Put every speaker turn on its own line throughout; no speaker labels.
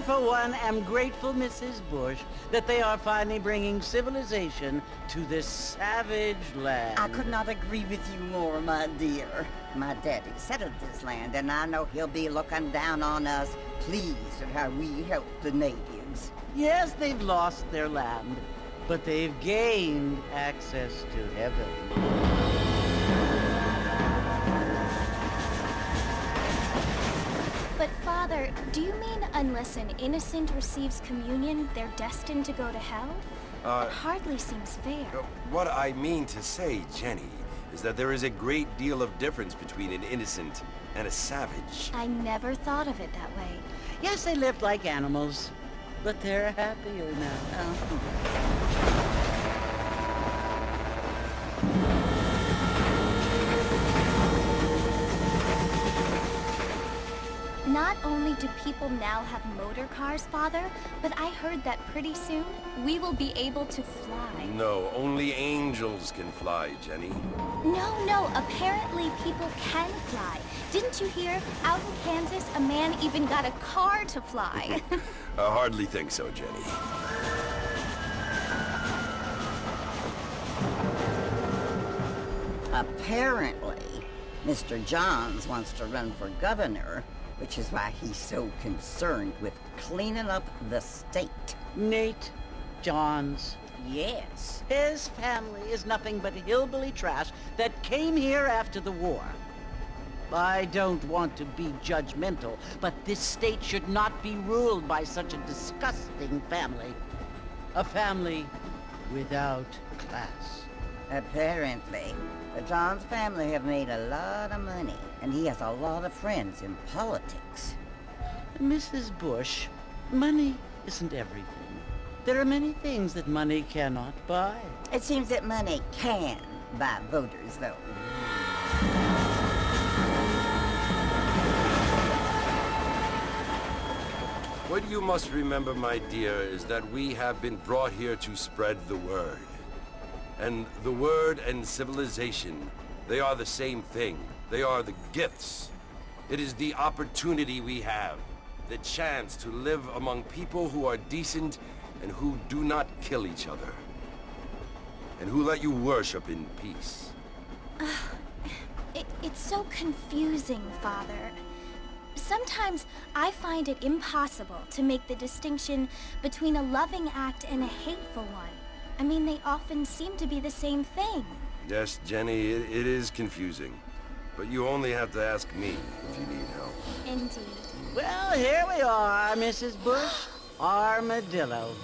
For one, am grateful, Mrs. Bush, that they are finally bringing civilization to this savage land.
I could not agree with you more, my dear. My daddy settled this land, and I know he'll be looking down on us, pleased at how we help the natives.
Yes, they've lost their land, but they've gained access to heaven.
But Father, do you mean unless an innocent receives communion, they're destined to go to hell? That hardly seems fair.
What I mean to say, Jenny, is that there is a great deal of difference between an innocent and a savage.
I never thought of it that way.
Yes, they lived like animals, but they're happier now.
Not only do people now have motor cars, Father, but I heard that pretty soon we will be able to fly.
No, only angels can fly, Jenny.
No, apparently people can fly. Didn't you hear? Out in Kansas, a man even got a car to fly.
I hardly think so, Jenny.
Apparently, Mr. Johns wants to run for governor, which is why he's so concerned with cleaning up the state.
Nate Johns.
Yes.
His family is nothing but hillbilly trash that came here after the war. I don't want to be judgmental, but this state should not be ruled by such a disgusting family. A family without class.
Apparently, the Johns family have made a lot of money, and he has a lot of friends in politics.
Mrs. Bush, money isn't everything. There are many things that money cannot buy.
It seems that money can buy voters, though.
What you must remember, my dear, is that we have been brought here to spread the word. And the word and civilization, they are the same thing. They are the gifts. It is the opportunity we have, the chance to live among people who are decent and who do not kill each other, and who let you worship in peace.
It's so confusing, Father. Sometimes I find it impossible to make the distinction between a loving act and a hateful one. I mean, they often seem to be the same thing.
Yes, Jenny, it is confusing. But you only have to ask me if you need help.
Indeed.
Well, here we are, Mrs. Bush. Armadillo.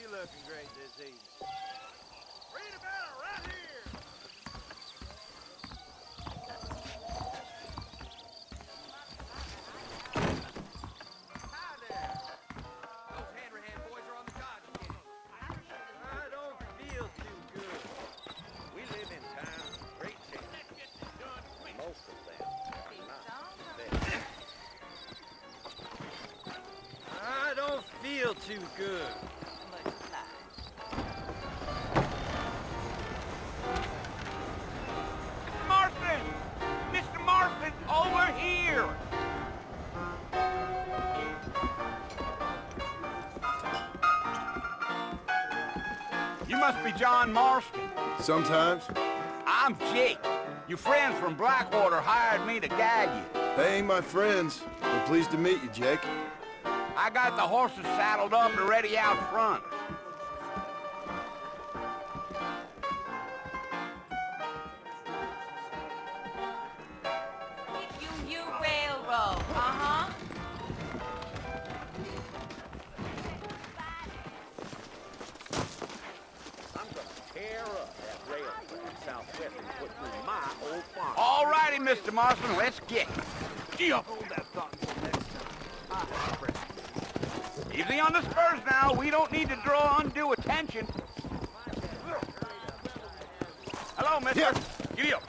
Looking great this evening. Read about it right here.
John Marston?
Sometimes.
I'm Jake. Your friends from Blackwater hired me to guide you.
They ain't my friends. We're pleased to meet you, Jake.
I got the horses saddled up and ready out front.
You railroad, uh-huh.
I'm gonna tear up that rail track southwest and put through my old farm.
All righty, Mr. Marston, let's get.
Hold that thought until next time.
Easy on the spurs now. We don't need to draw undue attention. Hello, mister.
Yeah.
Giddy up.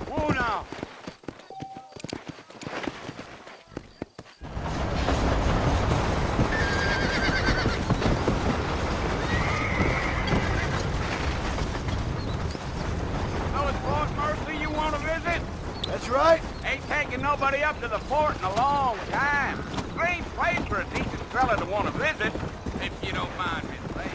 Whoa now. Oh, it's Fort Mercer you want to visit?
That's right.
Ain't taking nobody up to the fort in a long time. Strange place for a decent fella to want to visit, if you don't mind me saying.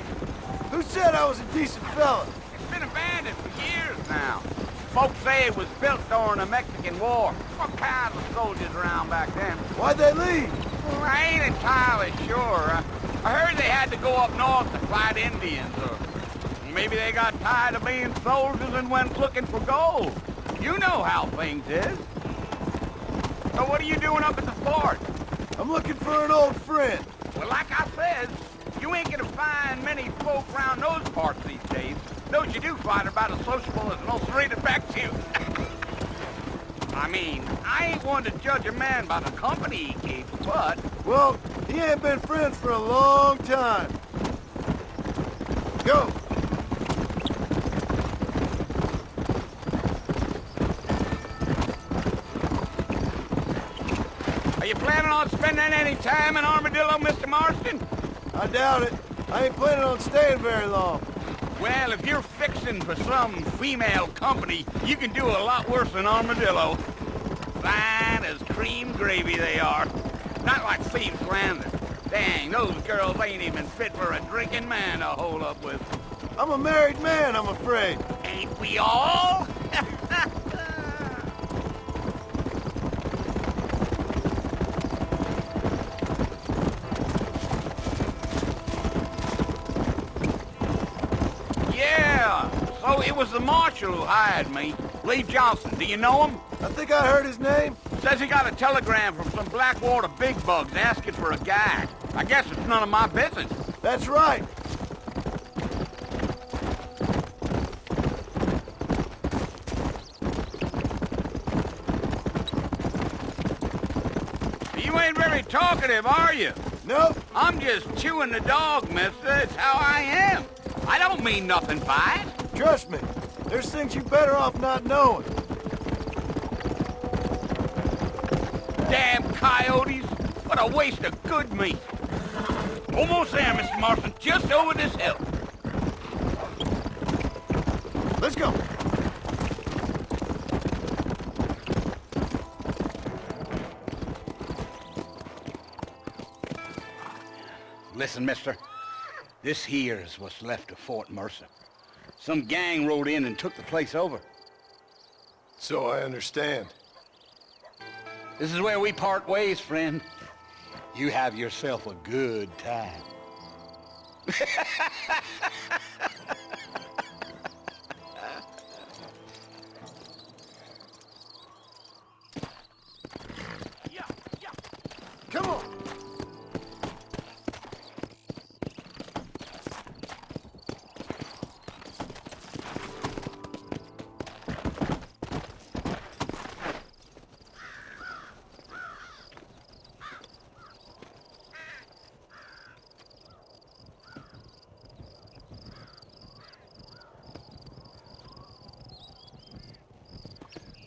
Who said I was a decent fella?
It's been abandoned for years now. Folks say it was built during the Mexican War. What kind of soldiers around back then?
Why'd they leave?
Well, I ain't entirely sure. I heard they had to go up north to fight Indians, or maybe they got tired of being soldiers and went looking for gold. You know how things is. So what are you doing up at the fort?
I'm looking for an old friend.
Well, like I said, you ain't gonna find many folk around those parts these days. Those you do find are about as sociable as an ulcerated back tooth. I mean, I ain't one to judge a man by the company he keeps, but...
Well, he ain't been friends for a long time. Go!
Are you planning on spending any time in Armadillo, Mr. Marston?
I doubt it. I ain't planning on staying very long.
Well, if you're fixing for some female company, you can do a lot worse than Armadillo. Fine as cream gravy they are. Not like Steve's Lander. Dang, those girls ain't even fit for a drinking man to hold up with.
I'm a married man, I'm afraid.
Ain't we all? Yeah, so it was the marshal who hired me. Lee Johnson, do you know him?
I think I heard his name.
Says he got a telegram from some Blackwater big bugs asking for a guide. I guess it's none of my business.
That's right.
You ain't very talkative, are you?
Nope.
I'm just chewing the dog, mister. It's how I am. I don't mean nothing by it.
Trust me. There's things you better off not knowing.
Damn coyotes. What a waste of good meat. Almost there, Mr. Marston. Just over this hill.
Let's go.
Listen, mister. This here is what's left of Fort Mercer. Some gang rode in and took the place over.
So I understand.
This is where we part ways, friend. You have yourself a good time.
Come on.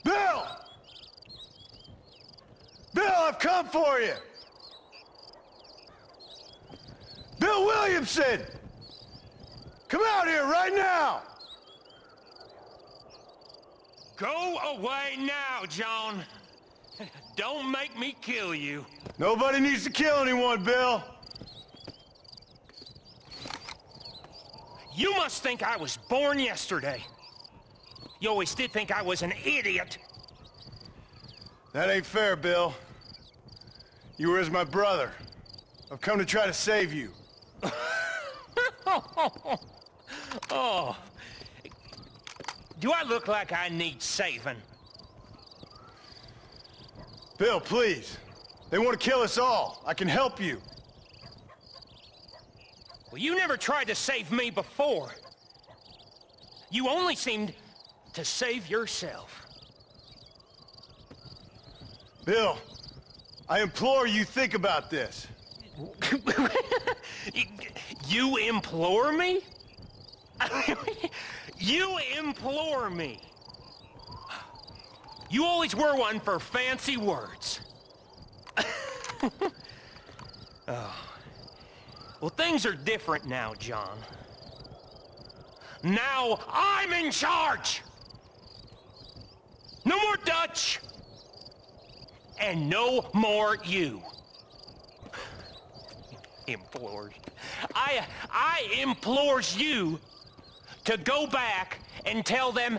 Bill! Bill, I've come for you! Bill Williamson! Come out here right now!
Go away now, John. Don't make me kill you.
Nobody needs to kill anyone, Bill.
You must think I was born yesterday. You always did think I was an idiot.
That ain't fair, Bill. You were as my brother. I've come to try to save you.
Oh. Do I look like I need saving?
Bill, please. They want to kill us all. I can help you.
Well, you never tried to save me before. You only seemed to save yourself.
Bill, I implore you think about this.
You implore me? You implore me. You always were one for fancy words. Oh. Well, things are different now, John. Now I'm in charge! No more Dutch! And no more you. Implores. I implores you to go back and tell them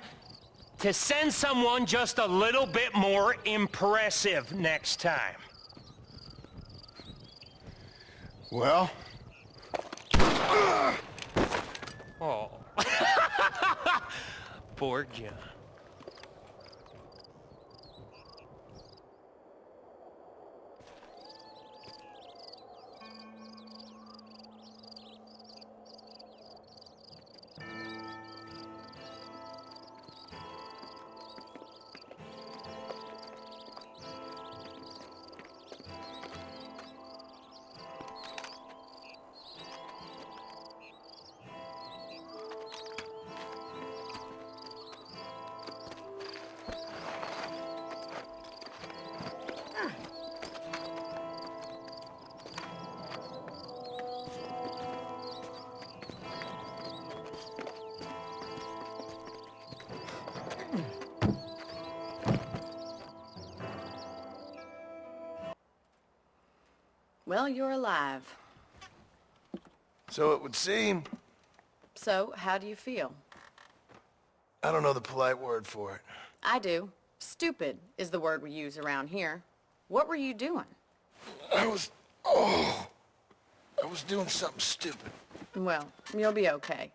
to send someone just a little bit more impressive next time.
Well?
Oh. Poor John.
Well, you're alive.
So it would seem.
So, how do you feel?
I don't know the polite word for it.
I do. Stupid is the word we use around here. What were you doing?
I was doing something stupid.
Well, you'll be okay.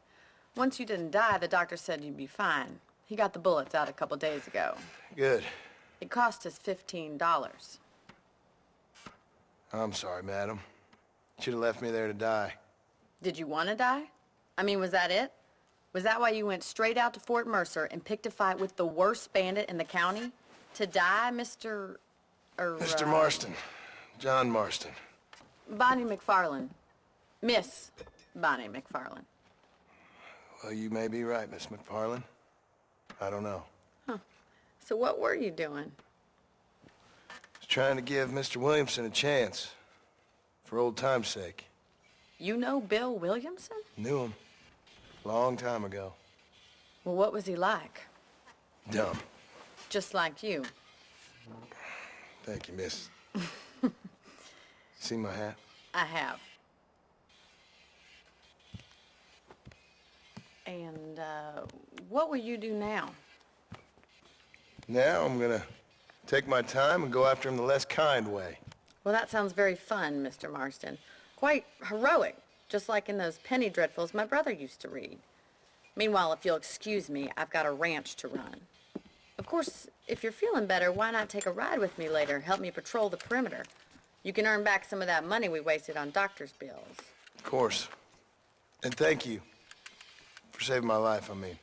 Once you didn't die, the doctor said you'd be fine. He got the bullets out a couple days ago.
Good.
It cost us $15.
I'm sorry, madam. Should have left me there to die.
Did you want to die? I mean, was that it? Was that why you went straight out to Fort Mercer and picked a fight with the worst bandit in the county? To die, Mr.
Mr. Marston. John Marston.
Bonnie McFarland. Miss Bonnie McFarland.
Well, you may be right, Miss McFarland. I don't know.
Huh. So what were you doing?
Was trying to give Mr. Williamson a chance. For old time's sake.
You know Bill Williamson?
Knew him. Long time ago.
Well, what was he like?
Dumb.
Just like you.
Thank you, miss. See my hat?
I have. And, what will you do now?
Now I'm gonna take my time and go after him the less kind way.
Well, that sounds very fun, Mr. Marston. Quite heroic, just like in those penny dreadfuls my brother used to read. Meanwhile, if you'll excuse me, I've got a ranch to run. Of course, if you're feeling better, why not take a ride with me later? Help me patrol the perimeter. You can earn back some of that money we wasted on doctor's bills.
Of course. And thank you. For saving my life, I mean.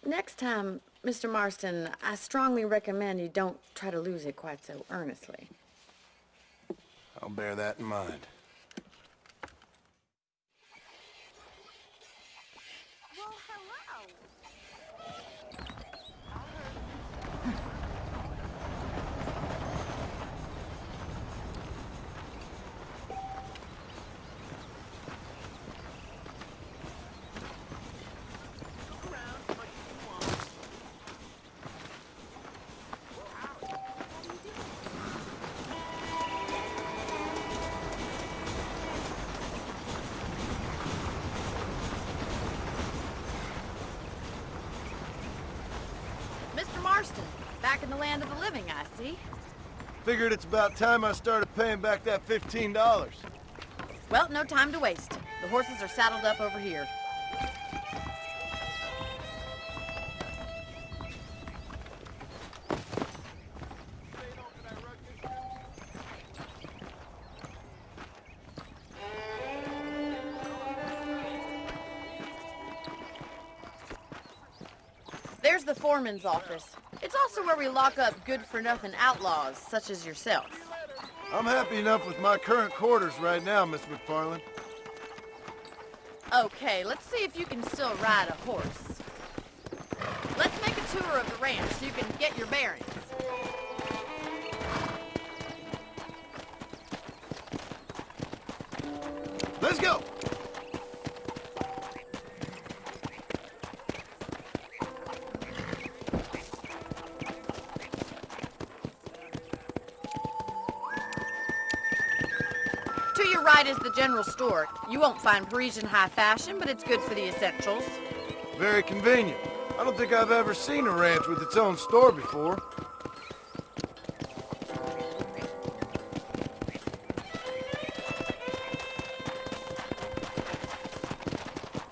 Next time, Mr. Marston, I strongly recommend you don't try to lose it quite so earnestly.
I'll bear that in mind.
Well, hello.
Marston. Back in the land of the living, I see.
Figured it's about time I started paying back that $15.
Well, no time to waste. The horses are saddled up over here. There's the foreman's office. It's also where we lock up good-for-nothing outlaws, such as yourself.
I'm happy enough with my current quarters right now, Miss McFarland.
Okay, let's see if you can still ride a horse. Let's make a tour of the ranch so you can get your bearings.
Let's go!
To your right is the general store. You won't find Parisian high fashion, but it's good for the essentials.
Very convenient. I don't think I've ever seen a ranch with its own store before.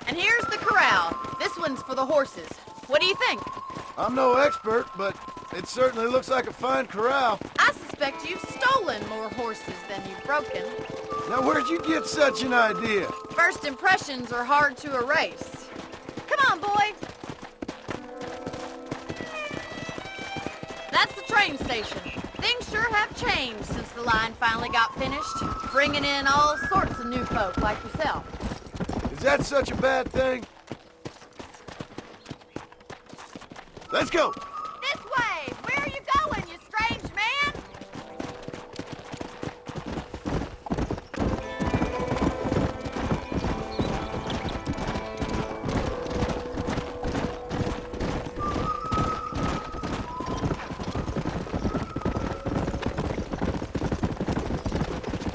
And here's the corral. This one's for the horses. What do you think?
I'm no expert, but it certainly looks like a fine corral.
I suspect you've stolen more horses than you've broken.
Now, where'd you get such an idea?
First impressions are hard to erase. Come on, boy. That's the train station. Things sure have changed since the line finally got finished, bringing in all sorts of new folk like yourself.
Is that such a bad thing? Let's go!
This way! Where are you going, you strange man?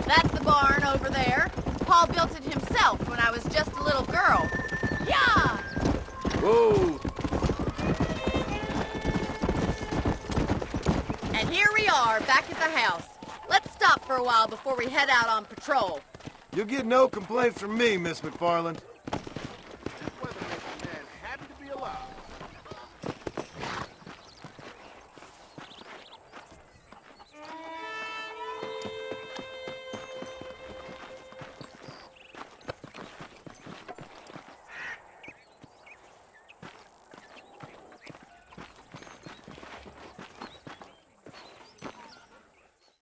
That's the barn over there. Paul built it himself when I was just a little girl. Yeah!
Whoa!
And here we are, back at the house. Let's stop for a while before we head out on patrol.
You'll get no complaints from me, Miss McFarland.